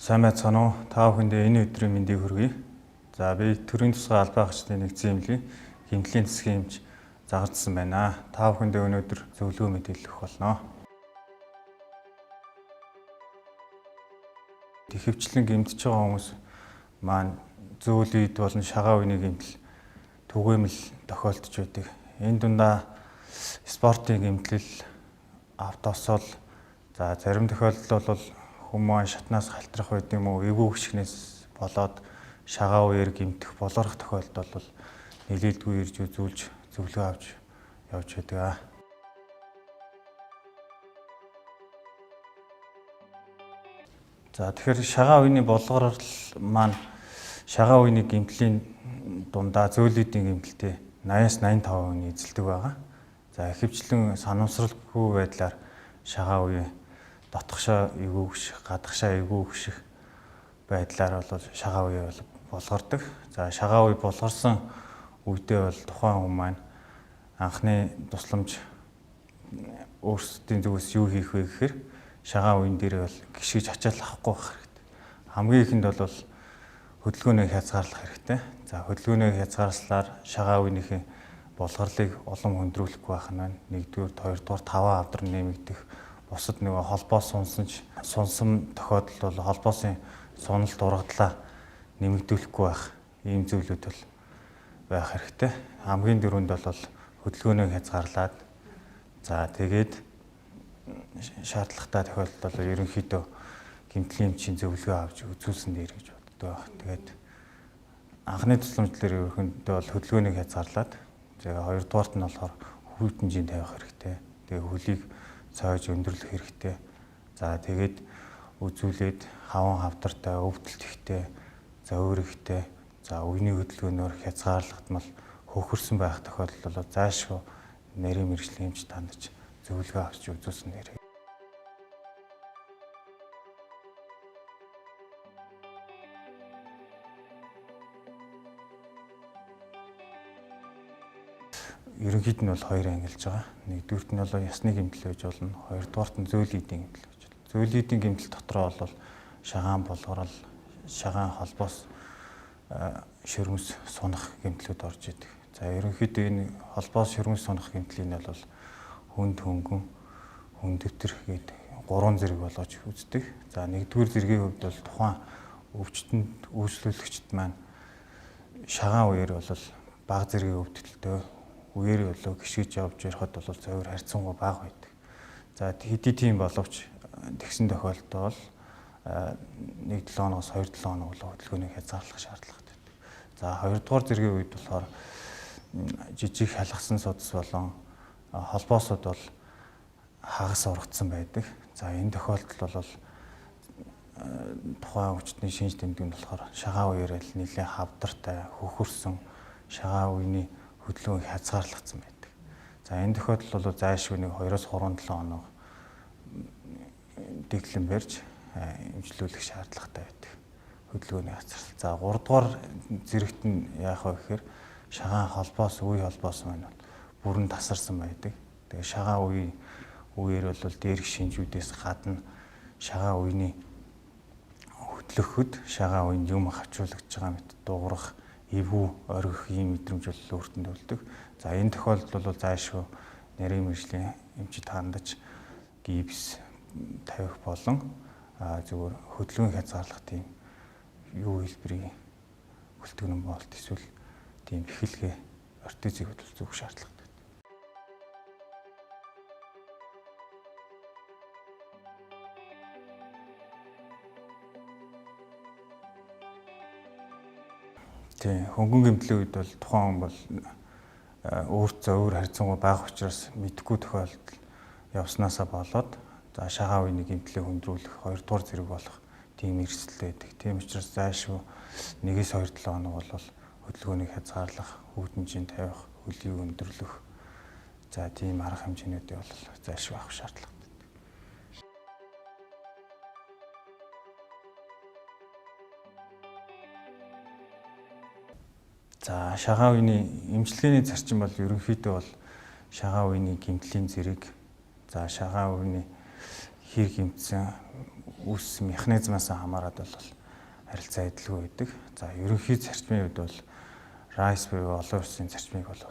Сайн байцгаана уу? Та бүхэндээ энэ өдрийн мэндийг хүргэе. За би төрийн тусгай албан хаагчдын нэгдсэн эмнэлгийн гэмтлийн засгийн эмч загварчсан байна. Та бүхэндээ өнөөдөр зөвлөгөө мэдээлэл өгөх болно. Ихэвчлэн гэмтэж байгаа хүмүүс маань зөөл үед болон шагаан үеийн гэмтэл түгээмэл тохиолдож байдаг. Энэ дундаа спортын гэмтэл, автосол, за зарим тохиолдолд бол хүмүүс шатнаас халтрах байд юм уу, эвгүй хөшгнээс болоод шагаан үеэр гэмтэх болорох тохиолдол бол нэлээдгүй ирж үзүүлж зөвлөгөө авч явж байдаг. За тэгэхээр шагаан үеийн болгорол маань шагаан үеийн гэмтлийн дундаа зөөлүүдийн гэмтэлтэй 80-85% эзэлдэг байгаа. За ихэвчлэн санамсралгүй байдлаар шагаан үеийн дотгошоо эвгүй хөших, гадагшаа эвгүй хөших байдлаар бол шагаан үе болгордог. За шагаан үе болгорсон үедээ бол тухайн хүн маань анхны тусламж өөрсдийн зүгээс юу хийх вэ гэхээр шагаан үеийн дээр бол гიშгэж ачаал авахгүй байх хэрэгтэй. Хамгийн ихэнд бол хөдөлгөөнийг хязгаарлах хэрэгтэй. За хөдөлгөөнийг хязгаарласлаар шагаан үеийнхээ болгорлыг улам хөндрүүлэхгүй байх нь нэгдүгээр, хоёрдугаар таван авдар нэмэгдэх, бусад нөгөө холбоос сунсан тохиолдолд бол холбоосын суналт ургадлаа нэмэгдүүлэхгүй байх ийм зүйлүүд бол байх хэрэгтэй. Хамгийн дөрөнд бол хөдөлгөөнийг хязгаарлаад за тэгээд шаардлагатай тохиолдолд бол ерөнхийдөө гэмтлийн эмчийн зөвлөгөө авч үзүүлсэн дээр гэж боддог байх. Тэгээд анхны тусламж дээр ерөнхийдөө бол хөдөлгөөнийг хязгаарлаад тэгээд хоёрдугаарт нь болохоор хүлт хэмжээнд тавих хэрэгтэй. Тэгээд хөлийг цоож өндөрлөх хэрэгтэй. За тэгээд үзүүлээд хаван хавтартай, өвдөлт ихтэй, за өөр ихтэй, за үеийн хөдөлгөөнөөр хязгаарлагдмал хөхөрсөн байх тохиолдол бол заашгүй нарийн мэргэжлийн эмч тандж зөвлөгөө авч үзүүлсэн нэр. Ерөнхийд нь бол хоёр ангилж байгаа. Нэгдүгürt нь бол ясны гэмтэл байж болно. Хоёрдугаарт нь зөөл эдийн гэмтэл байж болно. Зөөл эдийн гэмтэл дотроо бол шагаан болгорол, шагаан холбоос шөрмөс сунах гэмтлүүд орж идэг. За ерөнхийдөө энэ холбоос шөрмөс сунах гэмтлийн нь бол хүнд хөнгөн, хүндөвтөр гэдэг гурван зэрэг болгож үздэг. За нэгдүгээр зэргийн хувьд бол тухайн өвчтөнд үйлчлүүлэгчд маань шагаан үеэр бол бага зэргийн өвдөлтөй үеэр болоо гიშгэж явж ярихад бол зөвхөн харьцангуй бага байдаг. За хэдий тийм боловч тэгсэн тохиолдолд бол 1-7 оноос 2-7 хоног бол хөдөлгөөнийг хязгаарлах шаардлагатай байдаг. За хоёрдугаар зэргийн үед болохоор жижиг халахсан судас болон холбоосууд бол хагас ургацсан байдаг. За энэ тохиолдолд бол тухайн өвчтний шинж тэмдэг нь болохоор шагаан үеэр л нэлээд хавдартай, хөхөрсөн шагаан үеийн хөдөлгөөнийг хязгаарлагдсан байдаг. За энэ тохиолдолд бол зайлшгүй 2-3-7 хоног дэглэм барьж эмчлүүлэх шаардлагатай байдаг. Хөдөлгөөний хязгаарлалт. За 3 дугаар зэрэгт нь яах вэ гэхээр шагаан холбоос, үе холбоос маань бүрэн тасарсан байдаг. Тэгээ шагаан үеэр бол дээрх шинжүүдээс гадна шагаан үеийн хөдлөхөд шагаан үеинд юм хавчуулагдж байгаа мэт дуурах, эвгүй оргих ийм мэдрэмж бол өөртөнд үлддэг. За энэ тохиолдолд бол зайлшгүй нарийн мэргэжлийн эмчид хандаж гипс тавих болон зөвхөн хөдөлгөөний хязгаарлах тийм юу хэлбэрийн бүлтгэн болт эсвэл тийм эхлэгээ ортезийг хөдөл зөв шаардлагатай. Тийм хөнгөн гэмтлийн үед бол тухайн хүн бол өөртөө өөр харьцангуй бага учраас мэдхгүй тохиолдол явснаасаа болоод за шагаан үеийн гэмтлийг хөндрүүлэх 2 дугаар зэрэг болох тийм эрсдэлтэй байдаг. Тийм учраас зайлшгүй 1-2-7 хоног бол хөдөлгөөнийг хязгаарлах, хүүт хэмжээнд тавих, хөлийг өндөрлөх за тийм арга хэмжээнүүдийг бол зайлшгүй авах шаардлагатай. За шагаан үеийн эмчилгээний зарчим бол ерөнхийдөө бол шагаан үеийн гэмтлийн зэрэг, за шагаан үеийн хэр гэмтсэн үүссэн механизмаас хамаарат бол харилцаа адилгүй байдаг. За ерөнхий зарчмын үед бол RICE буюу олон улсын зарчмыг бол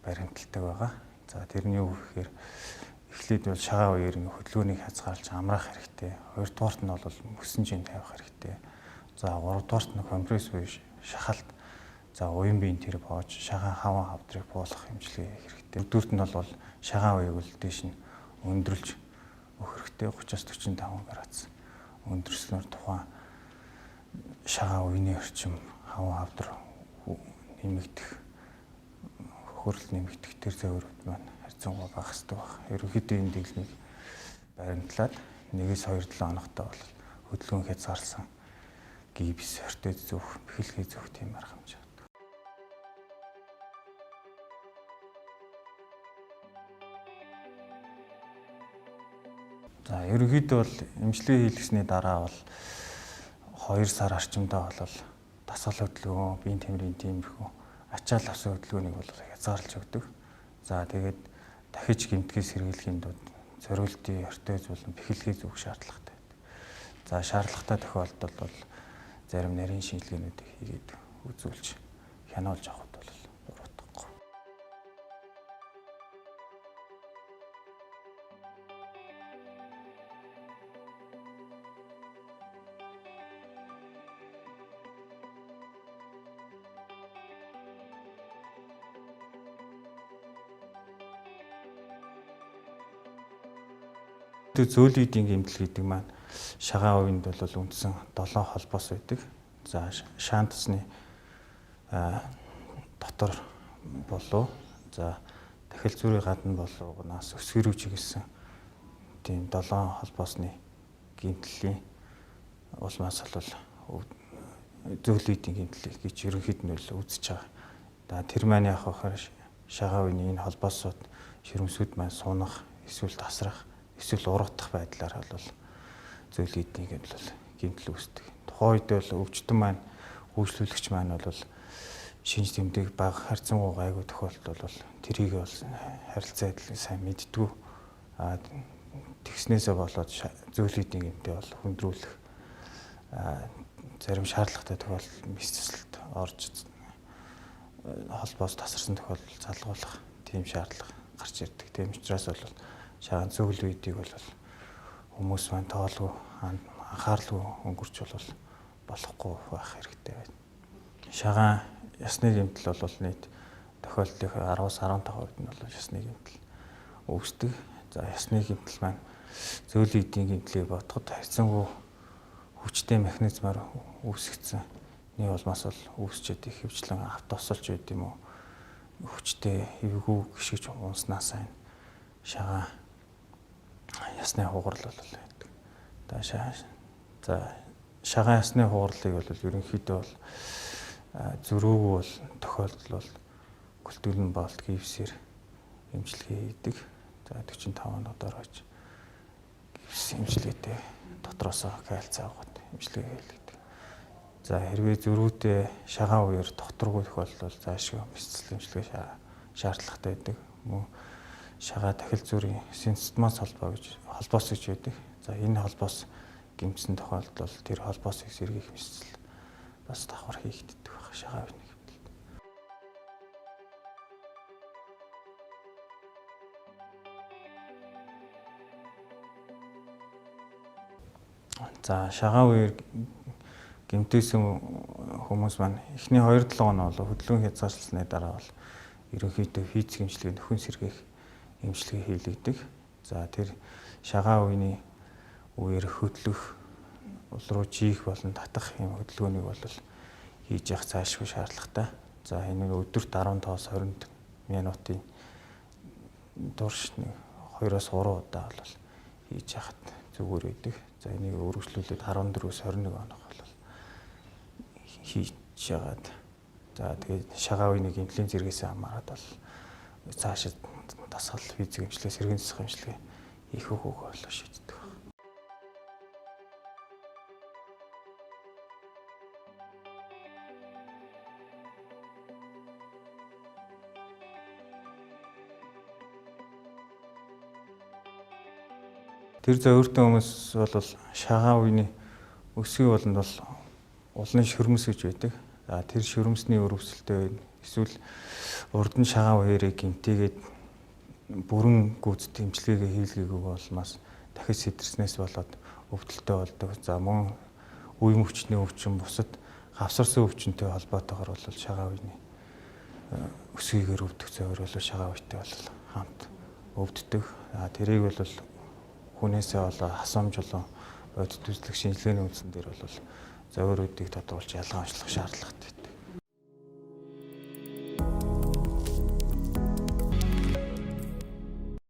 баримталдаг байгаа. За тэрний юу гэхээр эхлээд бол шагаа үеэр хөдөлгөөнийг хязгаарлаж амраах хэрэгтэй. Хоёрдугаарт нь бол мөсөн жин тавих хэрэгтэй. За гуравдугаарт нь компресс буюу шахалт. За уян биеийн тэр боож шагаан хаван хавдрыг буулгах хэмжлэг хэрэгтэй. Дөрөвдүгürt нь бол шагаан үеийг бол дээш нь өндөрлж өгөх хэрэгтэй. 30-45 градус өндөрснөөр тухайн шагаан үеийн орчим хаван хавдар нэмэгдэх хөрөлт нэмэгдэх тэр зөвөрүүд маань харьцангуй бага хэвээр байна. Ерөнхийдөө энэ дэглэмийг баримтлаад 1-2-7 хоногтой бол хөдөлгөөн хязгаарласан гипс, ортез зүүх, бэхэлгээ зүүх тийм арга хэмжээ. За ерөнхийдөө бол эмчилгээ хийлгэсний дараа бол 2 сар орчимдоо бол дасгал хөдөлгөөн, биеийн тэмрийн тиймэрхүү ачаал авсан хөдөлгөөнийг бол хязгаарлаж өгдөг. За тэгээд дахиж гэмтгээс сэргийлэхийн тулд зориултын ортез болон бэхэлгээ зүүх шаардлагатай байдаг. За шаардлагатай тохиолдолд бол зарим нарийн шинжилгээнүүдийг хийгээд үзүүлж хянаулж авахд бол буруудахгүй. Зөөлөн эдийн гэмтэл гэдэг маань шагаан үеинд бол үндсэн 7 холбоос байдаг. За шаан тосны дотор болов. За дахил зүрийн гадна боловнаас өсгөрүү чиглэсэн тийм 7 холбоосны гэмтлийн улмаас бол зөөлөн эдийн гэмтэл гэж ерөнхийд нь бол үзэж байгаа. Тэр маань яг хахаар шагаан үеийн энэ холбоосууд ширмсүүд маань сунах, эсвэл тасрах, эсвэл ургадах байдлаар бол зөөлөн эдийн гэмтэл үүсдэг. Тухайн үед бол өвчтөн маань үйлчлүүлэгч маань бол шинж тэмдэг бага харьцангуй гайгүй тохиолдолд бол тэрийг бол харилцаа адилхан сайн мэддэггүй. Тэгснээсээ болоод зөөлөн эдийн гэмтээ бол хүндрүүлэх зарим шаардлагатай тохиолдолд мэс цэцэлд орж холбоос тасарсан тохиолдолд залгуулах тийм шаардлага гарч ирдэг. Тийм учраас бол шагаан зөөлөн эдийг бол хүмүүс маань тоолгүй анхааралгүй өнгөрч болохгүй байх хэрэгтэй байна. Шагаан ясны гэмтэл бол нийт тохиолдлын 10-15% нь бол ясны гэмтэл үүсдэг. За ясны гэмтэл маань зөөлөн эдийн гэмтлийг бодоход харьцангуй хүчтэй механизмаар үүсгэсэн нэг улмаас бол үүсчээд их хвчлэн автосолж байд юм уу? Хүчтэй эвгүй гიშгэж унснаас энэ шагаан ясны хугарал бол байдаг. За шагаан ясны хугарлыг бол ерөнхийдөө бол зөрүүгүй бол тохиолдол бол гөлтөлн болт гипсээр эмчилгээ хийдэг. За 45 минутаар очиж гипс эмчилгээтэй дотроосоо кальц авахд эмчилгээ хийлгэдэг. За хэрвээ зөрүүтэй шагаан үеэр докторгүй тохиолдол заашгүй бэлтгэл эмчилгээ шаардлагатай байдаг. Мөн шагаа дахил зүрийн синтезмас холбоос гэж байдаг. За энэ холбоос гэмтсэн тохиолдолд тэр холбоосыг сэргийлэх мэдцэл бас давхар хийгддэг байх шагаан үеийн гэмтэлд. За шагаан үеэр гэмтээсэн хүмүүс маань эхний 2-7 хоног бол хөдөлгөөн хязгаарласны дараа бол ерөнхийдөө физик эмчилгээ нөхөн сэргээх эмчилгээ хийлгдэг. За тэр шагаан үеэр хөдлөх, ул руу жийх болон татах юм хөдөлгөөнийг бол хийж явах заашгүй шаардлагатай. За энэ өдөрт 15-20 минутын турш 2-3 удаа бол хийж явахд зүгээр байдаг. За энийг өргөжлүүлээд 14-21 хоног бол хийж яагаад. За тэгээд шагаан үеийн гэмтлийн зэрэгээс хамаарат бол цаашид дасгал физик эмчилгээ, сэргээн засах эмчилгээ хийх үгүй болоо шийддэг. Тэр зөөртөн хүмүүс бол шагаан үений өсгий болонд бол улны шүрмэс гэж байдаг. За тэр шүрмэсний өрөвсөлтөй эсвэл урд нь шагаан уярыг гэмтээгээд бүрэн гүйцэд эмчилгээгээ хийлгээгүй болмоос дахиж сэтэрснээс болоод өвдөлтөй болдог. За мөн үе мөчний өвчин бусад гавсарсан өвчнөд холбоотойгоор бол шагаан үений өсгийгээр өвдөх зовир бол шагаан үетэй бол хамт өвддөг. Тэрийг бол хүнээсээ болоо хасамж болон бодит үзлэг шинжилгээний үндсэн дээр бол зовируудыг тодруулж ялгаанчлах шаардлагатай.